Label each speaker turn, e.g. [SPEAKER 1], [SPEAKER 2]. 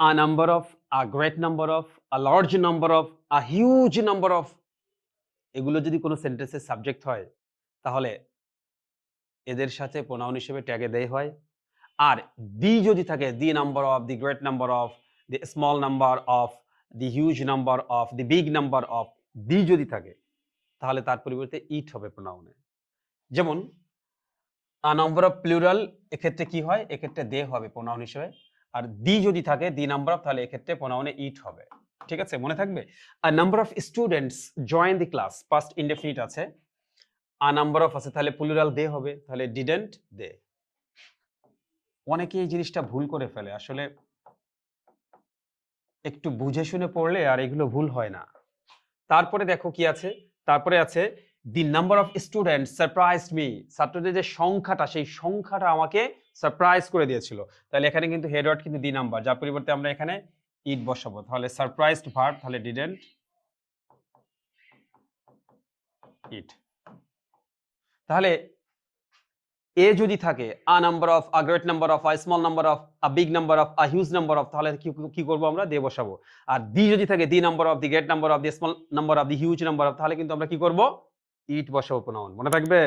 [SPEAKER 1] a number of, a great number of, a large number of, a huge number of, এগুলো যদি কোনো সেন্টেন্সের subject হয় তাহলে এদের সাথে প্রোনাউন হিসেবে ট্যাগে দেয় হয়। আর দি যদি থাকে, the number of, the great number of, the small number of, the huge number of, the big number of, the যদি থাকে তাহলে তার পরিবর্তে ইট হবে প্রোনাউনে। যেমন আ নাম্বার অফ প্লুরাল, এক্ষেত্রে কি হয়, এক্ষেত্রে দে হবে প্রোনাউন হিসেবে। আর দি যদি থাকে, দি নাম্বার অফ, তাহলে এক্ষেত্রে প্রোনাউনে ইট হবে। ঠিক আছে, মনে থাকবে। আ number of students join the class, past indefinite আছে, আ নাম্বার অফ আছে, তাহলে প্লুরাল দে হবে, তাহলে ডিডেন্ট দে। অনেকে এই জিনিসটা ভুল করে ফেলে, আসলে একটু বুঝে শুনে পড়লে আর এগুলো ভুল হয় না। তারপরে দেখো কি আছে, তারপরে আছে দি number of students surprised me, ছাত্রদের যে সংখ্যাটা, সেই সংখ্যাটা আমাকে সারপ্রাইজ করে দিয়েছিল। তাহলে এখানে কিন্তু হেড ওয়ার্ড কিন্তু দি নাম্বার, যার পরিবর্তে আমরা এখানে ইট বসাবো, তাহলে সারপ্রাইজড ভার্ব, তাহলে ডিডেন্ট ইট। তাহলে এ যদি থাকে, আ number of, a great number of, a small number of, a big number of, a huge number of, তাহলে কি করবো আমরা, দে বসাবো। আর দি যদি থাকে, the number of, the great number of, the small number of, the huge number of, তাহলে কিন্তু আমরা কি করব, ইট বসাবো প্রোনাউন। মনে থাকবে?